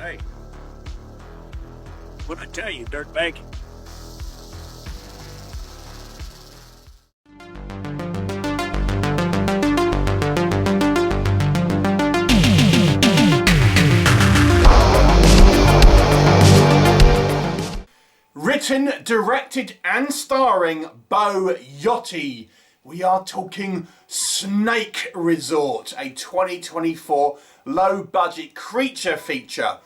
Hey, what'd I tell you, dirtbag? Written, directed and starring Beau, Yotty. We are talking Snake Resort, a 2024 low-budget creature feature.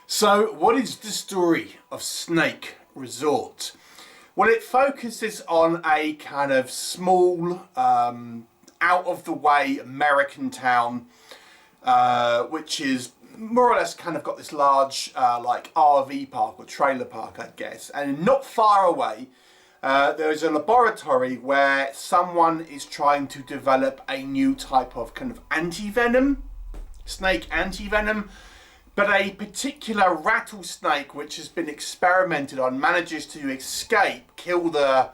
So, what is the story of Snake Resort? Well, it focuses on a kind of small, out-of-the-way American town, which is more or less kind of got this large, like RV park or trailer park, I guess. And not far away, there is a laboratory where someone is trying to develop a new type of kind of anti-venom, snake anti-venom, but a particular rattlesnake which has been experimented on manages to escape, kill the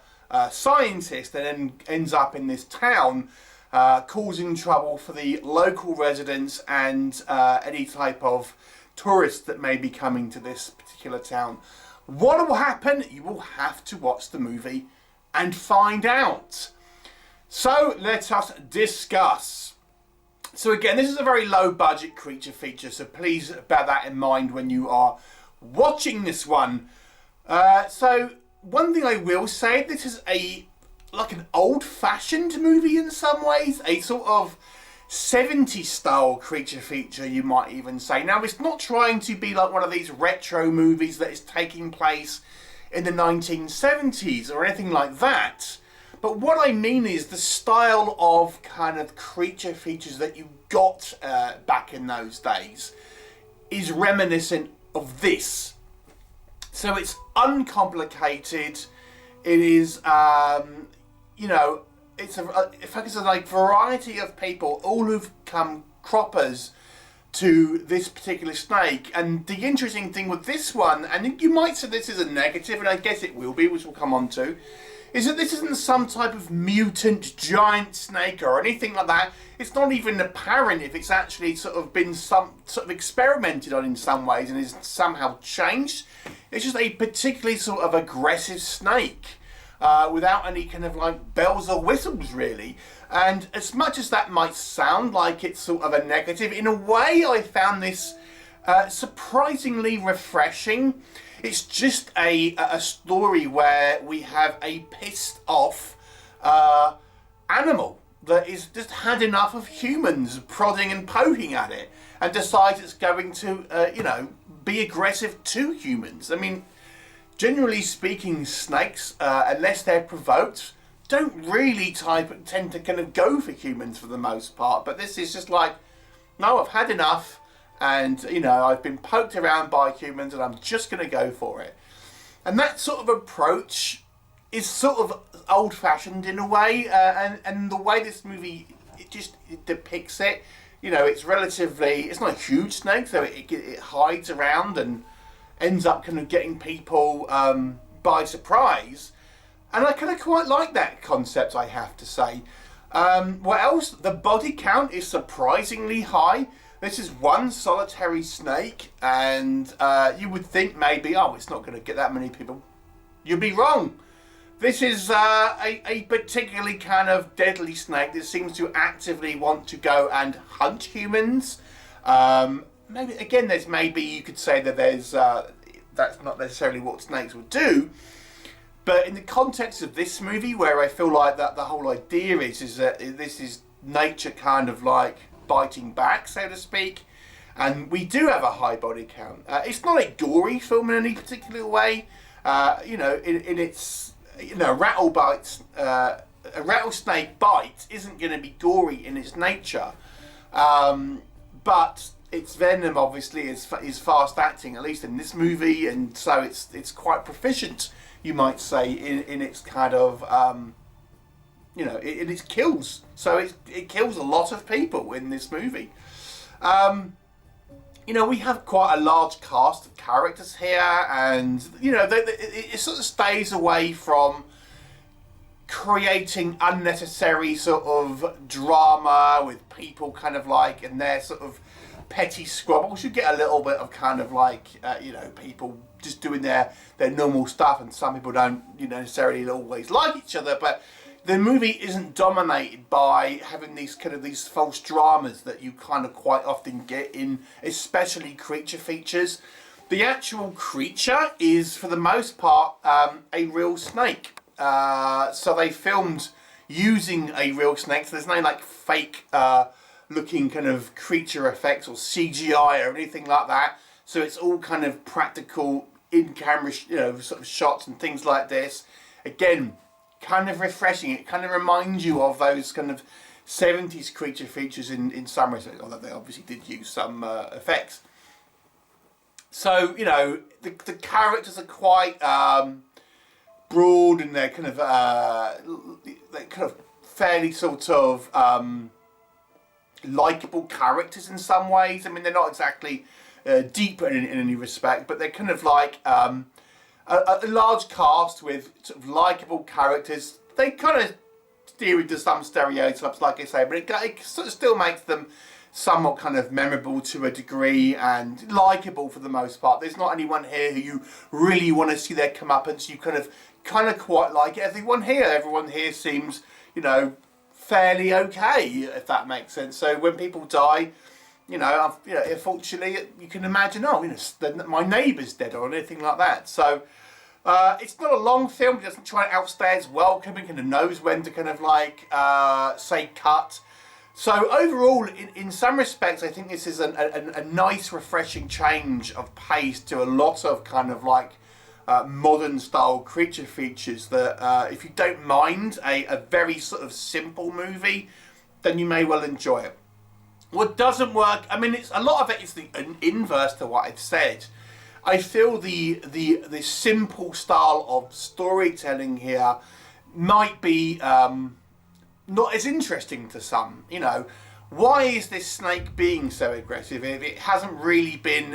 scientist, and then ends up in this town, causing trouble for the local residents and any type of tourists that may be coming to this particular town. What will happen? You will have to watch the movie and find out. So let us discuss. So again, this is a very low budget creature feature, so please bear that in mind when you are watching this one. So one thing I will say, this is like an old-fashioned movie in some ways, a sort of 70s style creature feature, you might even say. Now, it's not trying to be like one of these retro movies that is taking place in the 1970s or anything like that. But what I mean is the style of kind of creature features that you got back in those days is reminiscent of this. So it's uncomplicated. It is, you know, it focuses on a variety of people, all who've come croppers to this particular snake. And the interesting thing with this one, and you might say this is a negative, and I guess it will be, which we'll come on to, is that this isn't some type of mutant giant snake or anything like that. It's not even apparent if it's actually sort of been sort of experimented on in some ways and is somehow changed. It's just a particularly sort of aggressive snake. Without any kind of like bells or whistles really. And as much as that might sound like it's sort of a negative, in a way I found this surprisingly refreshing. It's just a story where we have a pissed off animal that is just had enough of humans prodding and poking at it and decides it's going to, you know, be aggressive to humans. I mean, generally speaking, snakes, unless they're provoked, don't really tend to kind of go for humans for the most part. But this is just like, no, I've had enough, and you know, I've been poked around by humans, and I'm just going to go for it. And that sort of approach is sort of old-fashioned in a way, and the way this movie it depicts it, you know, it's not a huge snake, so it hides around and ends up kind of getting people by surprise. And I kind of quite like that concept, I have to say. What else? The body count is surprisingly high. This is one solitary snake, and you would think maybe, oh, it's not going to get that many people. You'd be wrong. This is a particularly kind of deadly snake that seems to actively want to go and hunt humans. Maybe again, maybe you could say that that's not necessarily what snakes would do, but in the context of this movie, where I feel like that the whole idea is that this is nature kind of like biting back, so to speak, and we do have a high body count. It's not a gory film in any particular way. You know, in its, you know, a rattlesnake bite isn't going to be gory in its nature, but its venom obviously is fast acting, at least in this movie, and so it's quite proficient, you might say, in its kind of you know, in its kills. So it kills a lot of people in this movie. You know, we have quite a large cast of characters here, and you know, it sort of stays away from creating unnecessary sort of drama with people kind of like in their sort of petty squabbles. You get a little bit of kind of like, you know, people just doing their normal stuff, and some people don't, you know, necessarily always like each other, but the movie isn't dominated by having these false dramas that you kind of quite often get in, especially creature features. The actual creature is, for the most part, a real snake. So they filmed using a real snake, so there's no like fake looking kind of creature effects or CGI or anything like that. So it's all kind of practical in-camera, you know, sort of shots and things like this. Again, kind of refreshing. It kind of reminds you of those kind of 70s creature features in some respects, although they obviously did use some effects. So, you know, the characters are quite broad, and they're kind of fairly sort of likeable characters in some ways. I mean, they're not exactly deep in any respect, but they're kind of like a large cast with sort of likeable characters. They kind of steer into some stereotypes, like I say, but it sort of still makes them somewhat kind of memorable to a degree and likeable for the most part. There's not anyone here who you really want to see their comeuppance. You kind of quite like everyone here seems, you know, fairly okay, if that makes sense. So when people die, you know, unfortunately, you can imagine, oh, you know, my neighbour's dead or anything like that. So it's not a long film. It doesn't try and outstay its welcome. It kind of knows when to kind of like say cut. So overall, in some respects, I think this is a nice, refreshing change of pace to a lot of kind of like modern style creature features that if you don't mind a very sort of simple movie, then you may well enjoy it. What doesn't work, I mean, a lot of it is the inverse to what I've said. I feel the simple style of storytelling here might be not as interesting to some. You know, why is this snake being so aggressive if it hasn't really been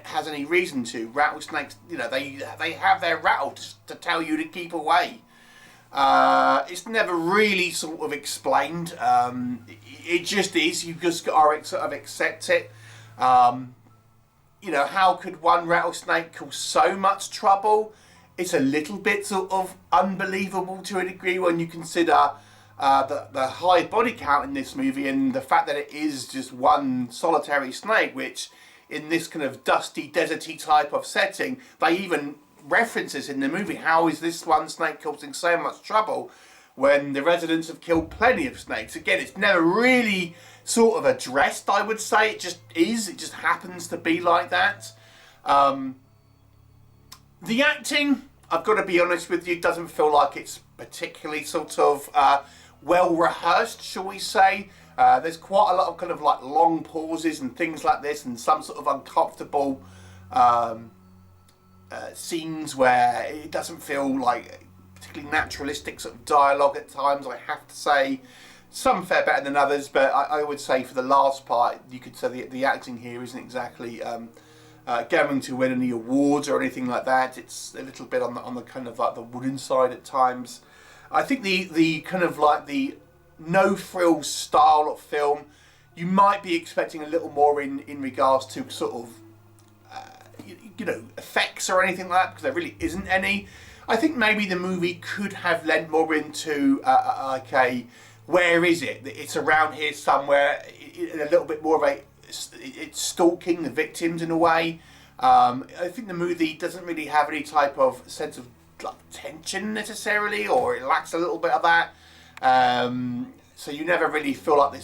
has any reason to? Rattlesnakes, you know, they have their rattle to tell you to keep away. It's never really sort of explained. It just is. You just got to sort of accept it. You know, how could one rattlesnake cause so much trouble? It's a little bit sort of unbelievable to a degree when you consider the high body count in this movie and the fact that it is just one solitary snake, which in this kind of dusty, deserty type of setting, they even references in the movie, how is this one snake causing so much trouble when the residents have killed plenty of snakes? Again, it's never really sort of addressed, I would say. It just is. It just happens to be like that. The acting, I've got to be honest with you, doesn't feel like it's particularly sort of well rehearsed, shall we say. There's quite a lot of kind of like long pauses and things like this, and some sort of uncomfortable scenes where it doesn't feel like particularly naturalistic sort of dialogue at times, I have to say. Some fare better than others, but I would say for the last part, you could say the acting here isn't exactly going to win any awards or anything like that. It's a little bit on the kind of like the wooden side at times. I think the kind of like the no frills style of film, you might be expecting a little more in regards to sort of you know, effects or anything like that, because there really isn't any. I think maybe the movie could have lent more into like a, where is it? It's around here somewhere. A little bit more of it's stalking the victims in a way. I think the movie doesn't really have any type of sense of like tension necessarily, or it lacks a little bit of that. So you never really feel like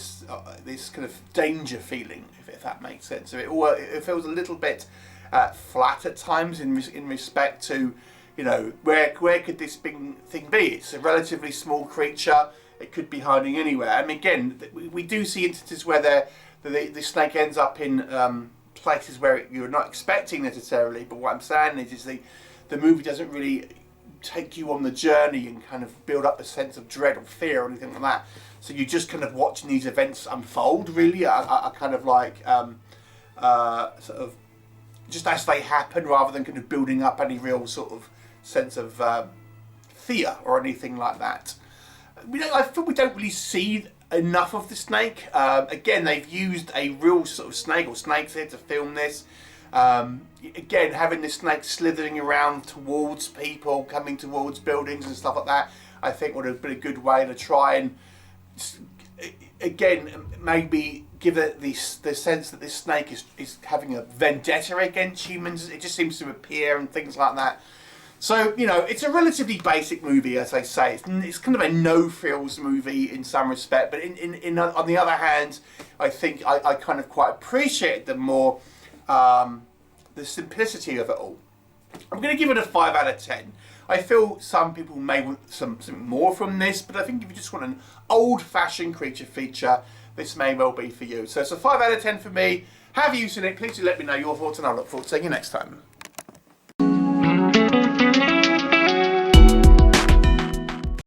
this kind of danger feeling, if that makes sense. So it feels a little bit flat at times in respect to, you know, where could this thing be? It's a relatively small creature. It could be hiding anywhere. I mean, again, we do see instances where the snake ends up in places where you're not expecting necessarily. But what I'm saying is the movie doesn't really take you on the journey and kind of build up a sense of dread or fear or anything like that. So you're just kind of watching these events unfold, really. I kind of like sort of just as they happen, rather than kind of building up any real sort of sense of fear or anything like that. I feel we don't really see enough of the snake. Again, they've used a real sort of snake or snakes here to film this. Again, having the snake slithering around towards people, coming towards buildings and stuff like that, I think would have been a good way to try and, again, maybe give it the sense that this snake is having a vendetta against humans. It just seems to appear and things like that. So, you know, it's a relatively basic movie, as I say. It's kind of a no-frills movie in some respect, but on the other hand, I think I kind of quite appreciate the simplicity of it all. I'm going to give it a 5 out of 10. I feel some people may want something more from this, but I think if you just want an old-fashioned creature feature, this may well be for you. So it's a 5 out of 10 for me. Have you seen it? Please do let me know your thoughts, and I'll look forward to seeing you next time.